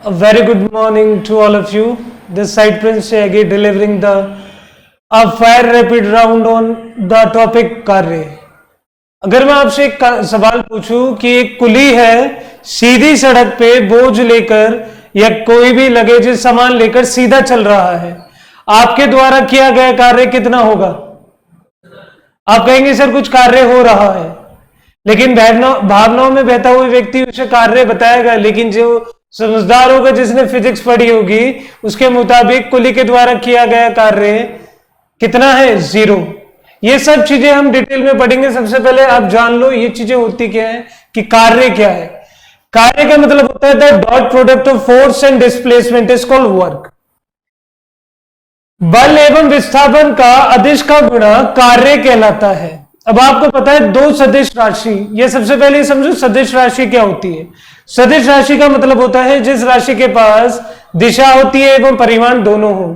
A very good morning to all of you. This side Prince Shagi delivering the a fire rapid round on the topic कार्य। अगर मैं आपसे एक सवाल पूछूं कि एक कुली है सीधी सड़क पे बोझ लेकर या कोई भी लगेज सामान लेकर सीधा चल रहा है, आपके द्वारा किया गया कार्य कितना होगा? आप कहेंगे सर कुछ कार्य हो रहा है, लेकिन भावनाओं में बहता हुआ व्यक्ति उसे कार्य बताएगा, लेकिन जो समझदार होगा जिसने फिजिक्स पढ़ी होगी उसके मुताबिक कुली के द्वारा किया गया कार्य कितना है? 0। ये सब चीजें हम डिटेल में पढ़ेंगे। सबसे पहले आप जान लो ये चीजें होती क्या है कि कार्य क्या है। कार्य का मतलब होता है the dot product of force and displacement is called work. बल एवं विस्थापन का अदिश का गुणा कार्य कहलाता है। अब आपको पता है दो सदिश राशि, ये सबसे पहले समझो सदिश राशि क्या होती है। सदिश राशि का मतलब होता है जिस राशि के पास दिशा होती है एवं परिमाण दोनों हो।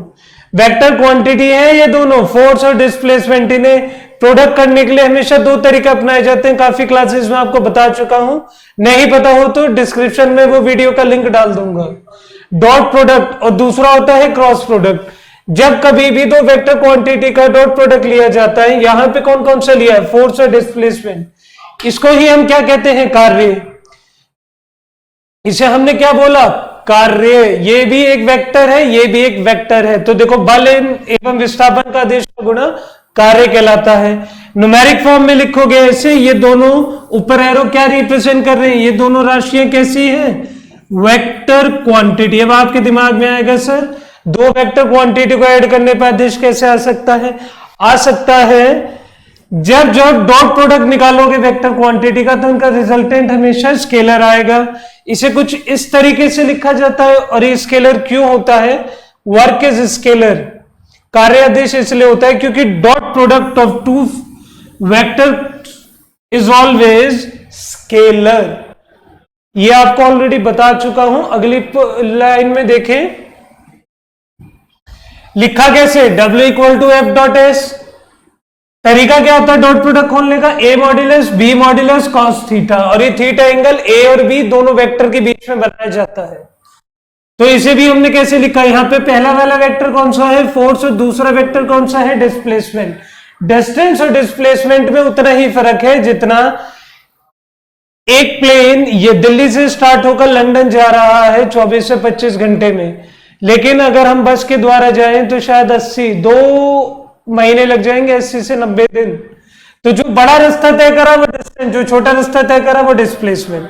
वेक्टर क्वांटिटी है ये दोनों, फोर्स और डिस्प्लेसमेंट। इन्हें प्रोडक्ट करने के लिए हमेशा दो तरीके अपनाए जाते हैं। काफी क्लासेस में आपको बता चुका हूं, नहीं पता हो तो डिस्क्रिप्शन में वो वीडियो का लिंक डाल दूंगा। डॉट प्रोडक्ट और दूसरा होता है क्रॉस प्रोडक्ट। जब कभी भी दो वेक्टर क्वांटिटी का डॉट प्रोडक्ट लिया जाता है, यहां पे कौन कौन सा लिया है? फोर्स और डिस्प्लेसमेंट। इसको ही हम क्या कहते हैं? कार्य। इसे हमने क्या बोला? कार्य। ये भी एक वेक्टर है, ये भी एक वेक्टर है। तो देखो बल एवं विस्थापन का आदेश का गुणा कार्य कहलाता है। न्यूमेरिक फॉर्म में लिखोगे ऐसे, ये दोनों ऊपर एरो क्या रिप्रेजेंट कर रहे हैं? ये दोनों राशियां कैसी हैं? Vector quantity. अब आपके दिमाग में आएगा सर दो वेक्टर क्वांटिटी को ऐड करने पर आदेश कैसे आ सकता है? आ सकता है जब डॉट प्रोडक्ट निकालोगे वेक्टर क्वांटिटी का तो उनका रिजल्टेंट हमेशा स्केलर आएगा। इसे कुछ इस तरीके से लिखा जाता है। और ये स्केलर क्यों होता है? Work is scalar. कार्य आदेश इसलिए होता है क्योंकि dot product of two vector is always scalar. ये आपको ऑलरेडी बता चुका हूं। अगली लाइन में देखें लिखा कैसे? W equal to F dot S. तरीका क्या होता है डॉट प्रोडक्ट खोलने का? A modulus B modulus cos theta. और ये थीटा एंगल A और B दोनों वेक्टर के बीच में बनाया जाता है। तो इसे भी हमने कैसे लिखा? यहां पे पहला वाला वेक्टर कौन सा है? फोर्स। और दूसरा वेक्टर कौन सा है? डिस्प्लेसमेंट। डिस्टेंस और डिस्प्लेसमेंट में उतना ही फर्क है जितना एक प्लेन ये दिल्ली से स्टार्ट होकर लंदन जा रहा है 24 से 25 घंटे में, लेकिन अगर हम बस के द्वारा जाएं तो शायद 2 महीने लग जाएंगे, 80 से 90 दिन। तो जो बड़ा रास्ता तय करा वो डिस्टेंस, जो छोटा रास्ता तय करा वो displacement.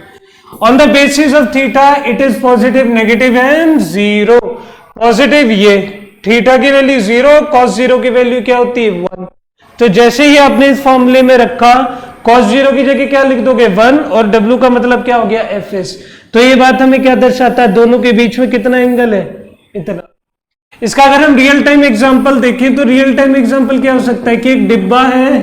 On the basis of theta it is positive, negative and 0। Positive ये थीटा की वैल्यू 0, कॉस 0 की वैल्यू क्या होती है? 1। तो जैसे ही आपने इस फॉर्मूले में रखा कॉस 0 की जगह क्या लिख दोगे? 1। और W का मतलब क्या हो गया? Fs। तो ये बात हमें क्या दर्शाता है? दोनों के बीच में कितना एंगल है? इतना। इसका अगर हम रियल टाइम एग्जांपल देखें तो रियल टाइम एग्जांपल क्या हो सकता है कि एक डिब्बा है,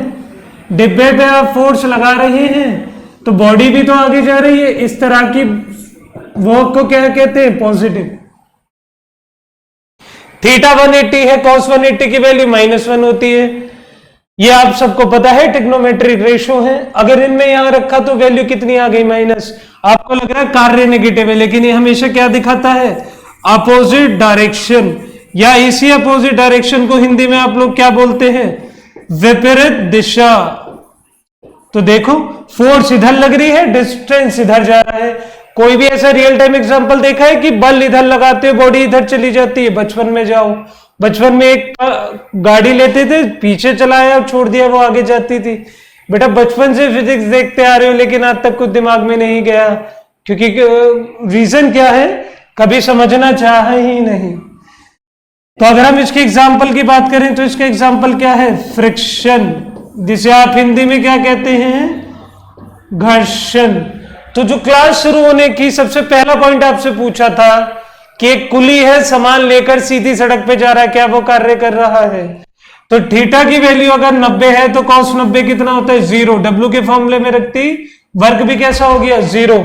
डिब्बे पे आप फोर्स लगा रहे हैं तो बॉडी भी तो आगे जा रही है। इस तरह की वर्क को क्या कहते हैं? पॉजिटिव। थीटा 180 है, कॉस 180 की वैल्यू -1 होती है। ये आप सबको पता है, ट्रिग्नोमेट्रिक रेशो है। अगर इनमें यहां रखा तो वैल्यू कितनी आ गई? माइनस। आपको लग रहा है कार्य नेगेटिव है, लेकिन ये हमेशा क्या दिखाता है? Opposite direction. या इसी अपोजिट डायरेक्शन को हिंदी में आप लोग क्या बोलते हैं? विपरीत दिशा। तो देखो फोर्स इधर लग रही है, डिस्टेंस इधर जा रहा है। कोई भी ऐसा रियल टाइम एग्जांपल देखा है कि बल इधर लगाते हो बॉडी इधर चली जाती है? बचपन में जाओ, बचपन में एक गाड़ी लेते थे, पीछे चलाया और छोड़ दिया, वो आगे जाती थी। बेटा बचपन से फिजिक्स देखते आ रहे हो लेकिन आज तक कुछ दिमाग में नहीं गया, क्योंकि रीजन क्या है? कभी समझना चाहा ही नहीं। तो अगर हम इसके एग्जाम्पल की बात करें तो इसका एग्जाम्पल क्या है? फ्रिक्शन, जिसे आप हिंदी में क्या कहते हैं? घर्षण। तो जो क्लास शुरू होने की सबसे पहला पॉइंट आपसे पूछा था कि एक कुली है सामान लेकर सीधी सड़क पे जा रहा है, क्या वो कार्य कर रहा है? तो थीटा की वैल्यू अगर 90 है तो कॉस 90 कितना होता है? 0। W के फॉर्मूले में रखती वर्क भी कैसा हो गया? 0।